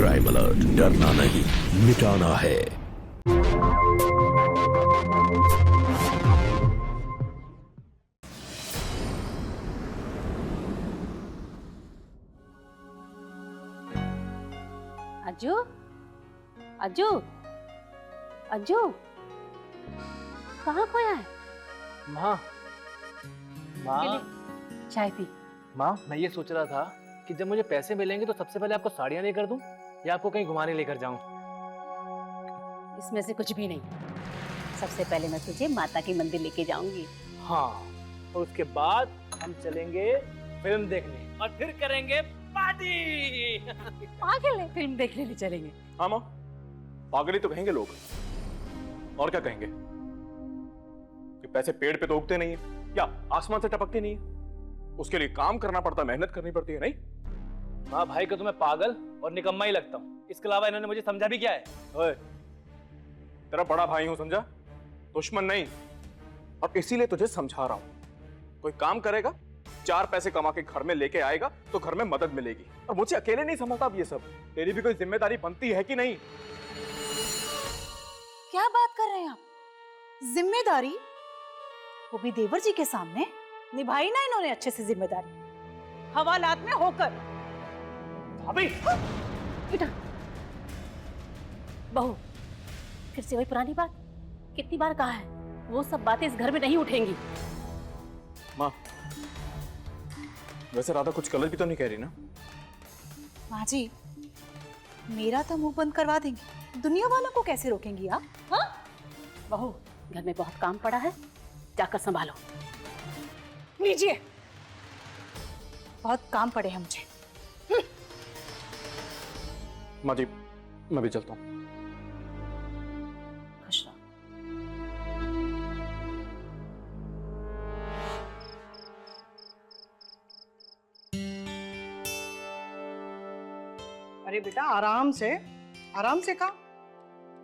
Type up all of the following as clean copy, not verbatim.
Crime alert, डरना नहीं मिटाना है। अज्जू, अज्जू, अज्जू, कहाँ खोया है? माँ, माँ, चाय पी। माँ, मैं ये सोच रहा था कि जब मुझे पैसे मिलेंगे तो सबसे पहले आपको साड़ियाँ लेकर दूं या आपको कहीं घुमाने लेकर जाऊं? इसमें से कुछ भी नहीं। सबसे पहले मैं तुझे माता के मंदिर लेके जाऊंगी। हाँ, और उसके बाद हम चलेंगे फिल्म देखने और फिर करेंगे पार्टी। पागल है, फिल्म देखने नहीं चलेंगे। हाँ माँ, पागल ही तो कहेंगे लोग, और क्या कहेंगे कि पैसे पेड़ पे तो उगते नहीं है या आसमान से टपकते नहीं है, उसके लिए काम करना पड़ता, मेहनत करनी पड़ती है। नहीं माँ, भाई को तो मैं पागल और निकम्मा ही लगता हूँ, इसके अलावा इन्होंने मुझे समझा भी क्या है? ओए, तेरा बड़ा भाई हूं, समझा? दुश्मन नहीं। और इसीलिए तुझे समझा रहा हूं, कोई काम करेगा, 4 पैसे कमा के घर में लेके आएगा तो घर में मदद मिलेगी। और मुझे अकेले नहीं संभलता अब ये सब, तेरी भी कोई जिम्मेदारी बनती है कि नहीं? क्या बात कर रहे हैं आप? जिम्मेदारी? वो भी देवर जी के सामने? निभाई ना इन्होंने अच्छे से जिम्मेदारी, हवालात में होकर। भाभी, बेटा, बहू, फिर से वही पुरानी बात। कितनी बार कहा है, वो सब बातें इस घर में नहीं उठेंगी। माँ, वैसे राधा कुछ गलत भी तो नहीं कह रही ना? माँ जी, मेरा तो मुंह बंद करवा देंगी, दुनिया वालों को कैसे रोकेंगी आप? हाँ? बहू, घर में बहुत काम पड़ा है, जाकर संभालो। लीजिए, बहुत काम पड़े हैं मुझे। माँ जी, मैं भी चलता हूँ। खुश रहो। अरे बेटा, आराम से खा।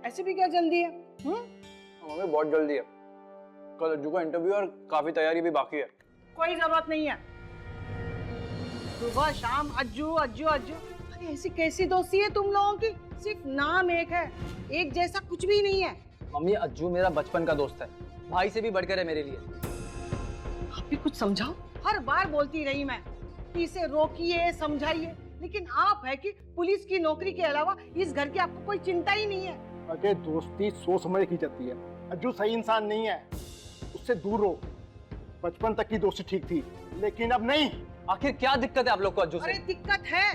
ऐसे भी क्या जल्दी है? मम्मी बहुत जल्दी है, कल अज्जू का इंटरव्यू और काफी तैयारी भी बाकी है। कोई जरूरत नहीं है। सुबह शाम अज्जू अज्जू अज्जू। अरे ऐसी कैसी दोस्ती है तुम लोगों की? सिर्फ नाम एक है, एक जैसा कुछ भी नहीं है। मम्मी, अज्जू मेरा बचपन का दोस्त है, भाई से भी बढ़कर है मेरे लिए। आप भी कुछ समझाओ। हर बार बोलती रही मैं कि इसे रोकिए, समझाइए, लेकिन आप है कि पुलिस की नौकरी के अलावा इस घर की आपको कोई चिंता ही नहीं है। अरे दोस्ती सोच समझ की जाती है। अज्जू सही इंसान नहीं है, उससे दूर रहो। बचपन तक की दोस्ती ठीक थी, लेकिन अब नहीं। आखिर क्या दिक्कत है आप लोग को अज्जू से? अरे दिक्कत है,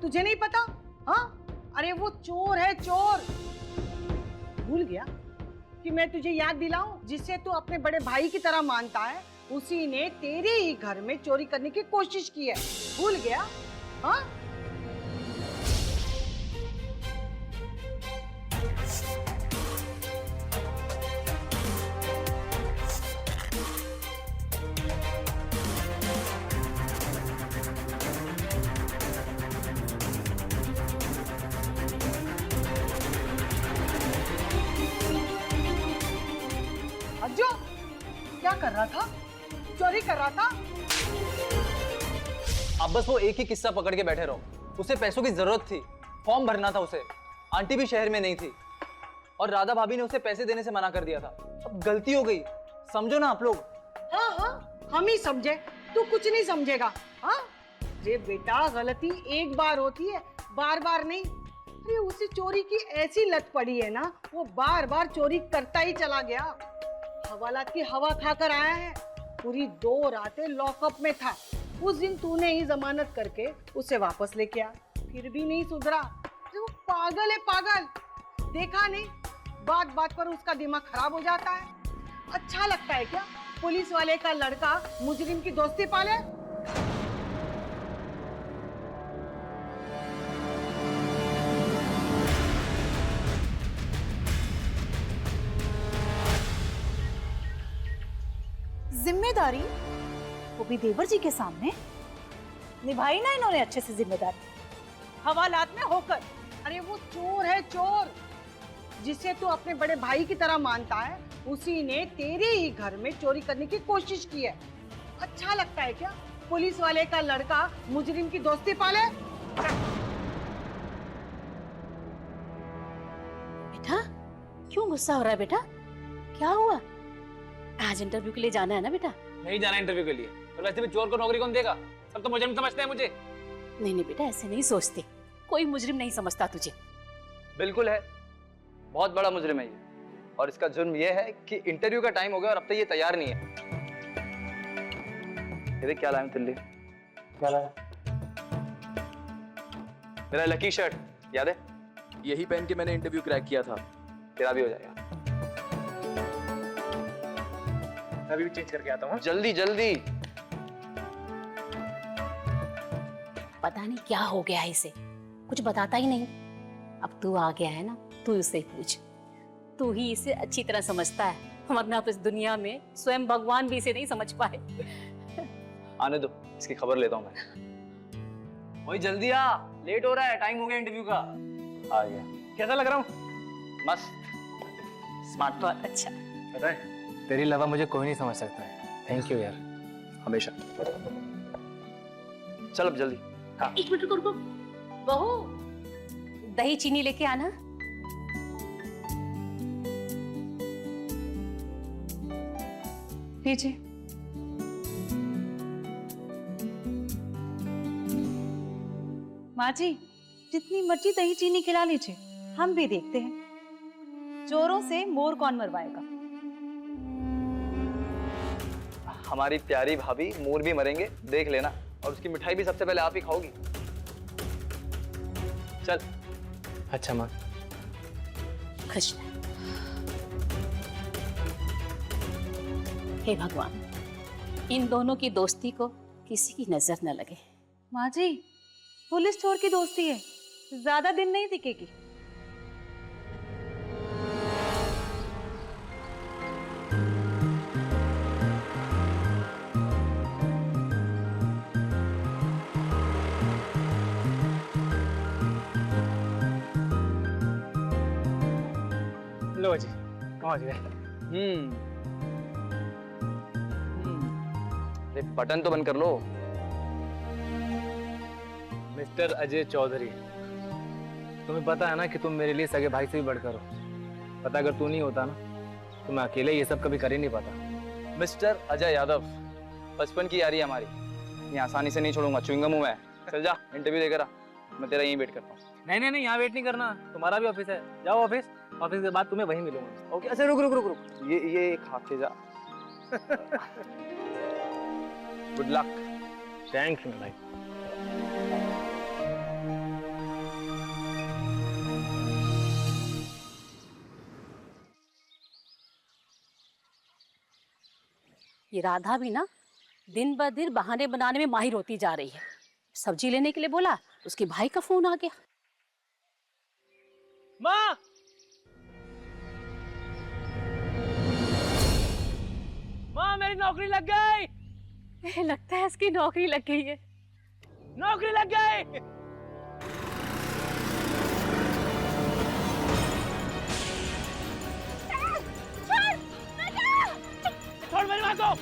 तुझे नहीं पता? हाँ, अरे वो चोर है, चोर। भूल गया कि मैं तुझे याद दिलाऊं, जिसे तू अपने बड़े भाई की तरह मानता है, उसी ने तेरे ही घर में चोरी करने की कोशिश की है। भूल गया? हाँ? अज्जू, क्या कर रहा था? चोरी कर रहा था? आप बस वो एक ही किस्सा पकड़ के बैठे रहो। उसे पैसों की जरूरत थी, फॉर्म भरना था उसे, आंटी भी शहर में नहीं थी और राधा भाभी ने उसे पैसे देने से मना कर दिया था। अब गलती हो गई, समझो ना आप लोग। हाँ हाँ, हम ही समझे, तू कुछ नहीं समझेगा। हाँ, अरे बेटा, गलती एक बार होती है, बार बार नहीं। अरे उसे चोरी की ऐसी लत पड़ी है ना, वो बार बार चोरी करता ही चला गया। हवालात की हवा खाकर आया है, पूरी 2 रातें लॉकअप में था। उस दिन तूने ही जमानत करके उसे वापस लेके आ, फिर भी नहीं सुधरा। वो पागल है, पागल। देखा नहीं, बात बात पर उसका दिमाग खराब हो जाता है। अच्छा लगता है क्या पुलिस वाले का लड़का मुजरिम की दोस्ती पाले? जिम्मेदारी? वो भी देवर जी के सामने? निभाई ना इन्होंने अच्छे से जिम्मेदारी, हवालात में होकर। अरे वो चोर है, चोर। जिसे तू अपने बड़े भाई की तरह मानता है, उसी ने तेरे ही घर में चोरी करने की कोशिश की है। अच्छा लगता है क्या पुलिस वाले का लड़का मुजरिम की दोस्ती पाले? क्यों गुस्सा हो रहा है बेटा? क्या हुआ? आज इंटरव्यू के लिए जाना है ना बेटा? नहीं जाना इंटरव्यू के लिए। और वैसे भी चोर को नौकरी कौन देगा? सब तो मुजरिम समझते हैं मुझे। नहीं नहीं बेटा, ऐसे नहीं सोचते। कोई मुजरिम नहीं समझता तुझे। बिल्कुल है, बहुत बड़ा मुजरिम है ये। और इसका जुर्म ये है कि इंटरव्यू का टाइम हो गया और अब तक ये तैयार नहीं है। ये देख क्या लाया हूं तिल्ली। क्या लाया? मेरा लकी शर्ट याद है? यही पहन के मैंने इंटरव्यू क्रैक किया था। तेरा भी हो जाएगा। अभी भी चेंज करके आता हूँ। जल्दी जल्दी। पता नहीं क्या हो गया है इसे, कुछ बताता ही नहीं। अब तू आ गया है ना, तू इससे पूछ। तू ही इसे अच्छी तरह समझता है, वरना तो इस दुनिया में स्वयं भगवान भी इसे नहीं समझ पाए। आने दो, इसकी खबर लेता हूँ मैं। वही जल्दी आ, लेट हो रहा है, टाइम हो गया इंटरव्यू का। आ गया। कैसा लग रहा हूँ? मस्त, स्मार्ट। बहुत अच्छा। पता है, तेरी लवा मुझे कोई नहीं समझ सकता है। थैंक यू यार, हमेशा। चल अब जल्दी। हाँ। एक मिनट रुको। बहू, दही चीनी लेके आना। लीजिए। माँ जी, जितनी मर्जी दही चीनी खिला लीजिए, हम भी देखते हैं चोरों से मोर कौन मरवाएगा। हमारी प्यारी भाभी मोर भी मरेंगे, देख लेना। और उसकी मिठाई भी सबसे पहले आप ही खाओगी। चल। अच्छा माँ। खुश रह। हे भगवान, इन दोनों की दोस्ती को किसी की नजर न लगे। माँ जी, पुलिस चोर की दोस्ती है, ज्यादा दिन नहीं टिकेगी। लो जी, पहुंच गए। अरे बटन तो बंद कर लो। मिस्टर अजय चौधरी, तुम्हें पता है ना कि तुम मेरे लिए सगे भाई से भी बढ़कर हो। पता अगर तू नहीं होता ना, तो मैं अकेले ये सब कभी कर ही नहीं पाता। मिस्टर अजय यादव, बचपन की यारी है हमारी। ये आसानी से नहीं छोड़ूंगा, च्युइंगम हूं मैं। चल जा, इंटरव्यू देकर आ। मैं तेरा यहीं वेट करता हूँ। नहीं, यहाँ वेट नहीं करना। तुम्हारा भी ऑफिस है, जाओ ऑफिस। ऑफिस के बाद तुम्हें वहीं मिलूंगा। ओके। अच्छा रुक रुक रुक रुक, ये खा के जा। Good luck. थैंक यू भाई। ये राधा भी ना दिन ब दिन बहाने बनाने में माहिर होती जा रही है। सब्जी लेने के लिए बोला, उसके भाई का फोन आ गया। माँ, माँ मेरी नौकरी लग गई। लगता है इसकी नौकरी लग गई है। नौकरी लग गई। छोड़ मेरी माँ को।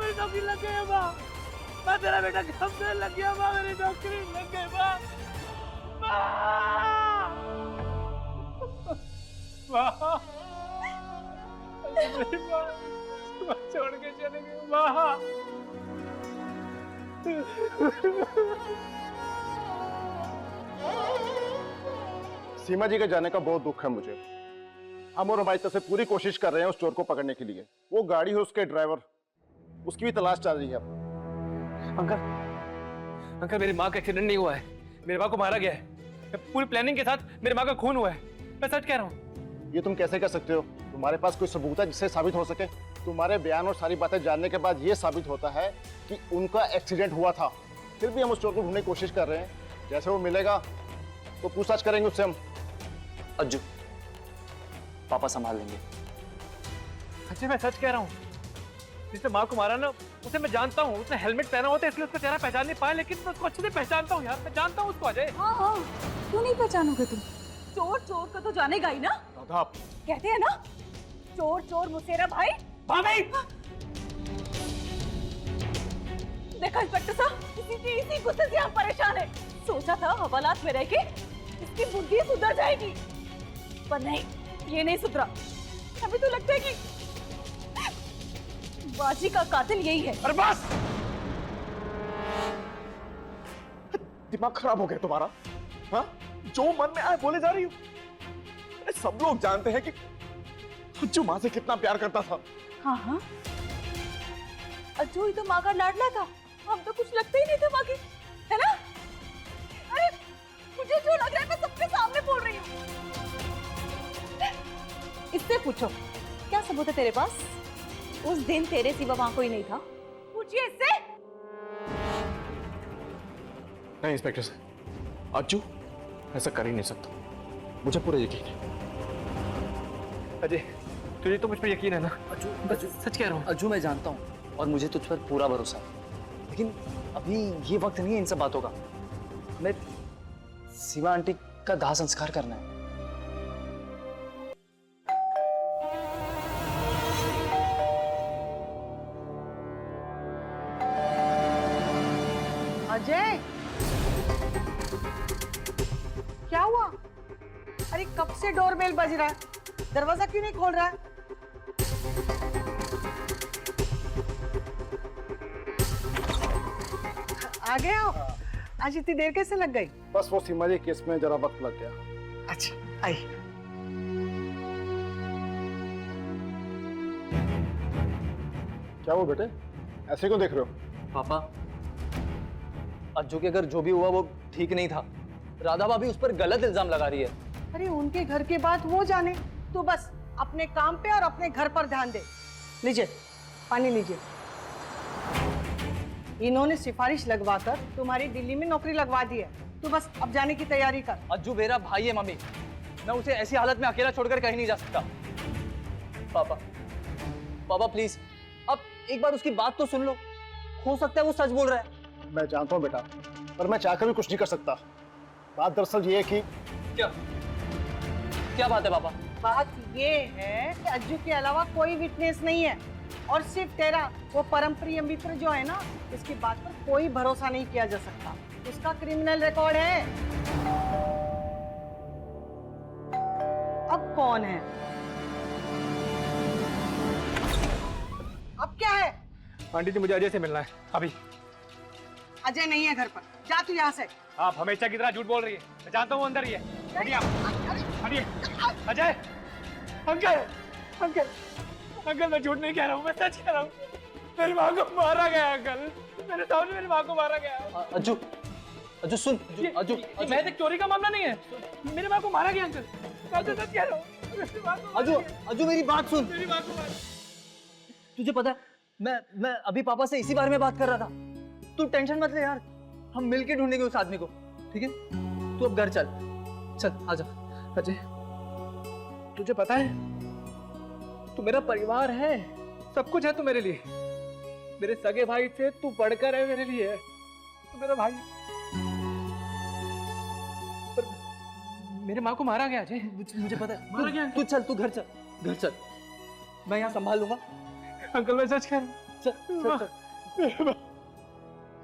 मेरी नौकरी लग गई है माँ। मैं तेरा बेटा कब से लग गया माँ, मेरी नौकरी लग गई माँ। माँ, मेरी माँ छोड़ के चले गए माँ। सीमा जी के जाने का बहुत दुख है मुझे। हम और हमारी तरफ से पूरी कोशिश कर रहे हैं उस चोर को पकड़ने के लिए। वो गाड़ी है उसके ड्राइवर, उसकी भी तलाश चल रही है अब। अंकल मेरी माँ का एक्सीडेंट नहीं हुआ है, मेरी माँ को मारा गया है। पूरी प्लानिंग के साथ मेरी माँ का खून हुआ है, मैं सच कह रहा हूँ। ये तुम कैसे कर सकते हो? तुम्हारे पास कोई सबूत है जिससे साबित हो सके? तुम्हारे बयान और सारी बातें जानने के बाद ये साबित होता है कि उनका एक्सीडेंट हुआ था। फिर भी हम उस चोर को ढूंढने की कोशिश कर रहे हैं। जैसे वो मिलेगा तो पूछताछ करेंगे उससे हम। अज्जू, पापा संभाल लेंगे। अजय मैं सच कह रहा हूँ, जिसने माँ को मारा ना उसे मैं जानता हूँ। उसने हेलमेट पहना होता है इसलिए उसका चेहरा पहचान नहीं पाया, लेकिन मैं उसको अच्छे से पहचानता हूँ यार, मैं जानता हूँ उसको अजय। हाँ हाँ, क्यों नहीं पहचानोगे तुम? चोर चोर को तो जानेगा ही ना। राधा, कहते हैं ना, चोर चोर मुसेरा भाई। भाभी! देखा इंस्पेक्टर साहब, इसी गुस्से से हम परेशान है। सोचा था हवालात में रह के इसकी बुद्धि सुधर जाएगी, पर नहीं, ये नहीं सुधरा। अभी तो लगता है कि बाजी का कातिल यही है। अरे बस, दिमाग खराब हो गया तुम्हारा? हाँ, जो मन में आए बोले जा रही हो। अरे सब लोग जानते हैं कि अज्जू माँ से कितना प्यार करता था। हाँ हाँ, अज्जू ही तो माँ का लाडला था। हम तो कुछ लगते ही नहीं थे माँ की, है ना? अरे मुझे जो लग रहा है मैं सबके सामने बोल रही हूँ। इससे पूछो, क्या सबूत है तेरे पास? उस दिन तेरे सिवा वहां कोई नहीं था। पूछिए इससे। नहीं इंस्पेक्टर साहब, अज्जू ऐसा कर ही नहीं सकता, मुझे पूरा यकीन है। अजय तुझे तो मुझ पर यकीन है ना? अज्जू, सच कह रहा हूँ। अज्जू मैं जानता हूँ और मुझे तुझ पर पूरा भरोसा है, लेकिन अभी ये वक्त नहीं है इन सब बातों का। हमें शिवा आंटी का दाह संस्कार करना है। अजय, क्या हुआ? अरे कब से डोरबेल बज रहा है, दरवाजा क्यों नहीं खोल रहा है? आ गए हो? आज इतनी देर कैसे लग गई? बस वो सीमा जी केस में जरा वक्त लग गया। अच्छा, आई। क्या वो बेटे, ऐसे क्यों देख रहे हो? पापा, अज्जू के अगर जो भी हुआ वो ठीक नहीं था। राधा भाभी उस पर गलत इल्जाम लगा रही है। अरे उनके घर की बात वो जाने, तू बस अपने काम पे और अपने घर पर ध्यान दे। लीजिए पानी लीजिए। इन्होंने सिफारिश लगवाकर तुम्हारी दिल्ली में नौकरी लगवा दी है। तू बस अब जाने की तैयारी कर। अज्जू मेरा भाई है मम्मी, मैं उसे ऐसी हालत में अकेला छोड़कर कहीं नहीं जा सकता। पापा, पापा प्लीज अब एक बार उसकी बात तो सुन लो, हो सकता है वो सच बोल रहा है। मैं जानता हूँ बेटा, पर मैं चाहकर भी कुछ नहीं कर सकता। बात दरअसल ये है कि क्या क्या बात है पापा? बात ये है कि अज्जू के अलावा कोई विटनेस नहीं है और सिर्फ तेरा वो परम प्रिय मित्र जो है ना, इसकी बात पर कोई भरोसा नहीं किया जा सकता। उसका क्रिमिनल रिकॉर्ड है। अब कौन है? अब क्या है? आंटी जी मुझे अजय से मिलना है अभी। अजय नहीं है घर पर, जा तू यहाँ से। आप हमेशा की तरह झूठ बोल रही है, मैं जानता हूँ अंदर ही है। हटिए आप, हटिए। अजय, अंकल, अंकल, अंकल मैं झूठ नहीं कह रहा हूँ, मैं सच कह रहा हूँ। मेरी माँ को मारा गया अंकल, मेरे सामने मेरी माँ को मारा गया। अज्जू, अज्जू सुन, अज्जू, ये महज एक चोरी का मामला नहीं है, मेरी माँ को मारा गया अंकल, मैं तो सच कह रहा हूँ। अज्जू, अज्जू मेरी बात सुन। मेरी माँ को मारा। तुझे पता है मैं अभी पापा से इसी बारे में बात कर रहा था। तू टेंशन मत ले यार, हम मिलके ढूंढेंगे उस आदमी को, ठीक है? तू अब घर चल, चल आजा। अजय, तुझे पता है तू मेरा परिवार है, सब कुछ है तू मेरे लिए। मेरे सगे भाई से तू बढ़कर है मेरे लिए, तू मेरा भाई। पर मेरे माँ को मारा गया अजय, मुझे पता है। मारा गया। तू चल, तू घर चल, घर चल, मैं यहाँ संभाल लूंगा। अंकल मैं सच कह रहा हूँ। चल, चल, चल।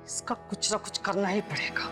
इसका कुछ ना कुछ करना ही पड़ेगा।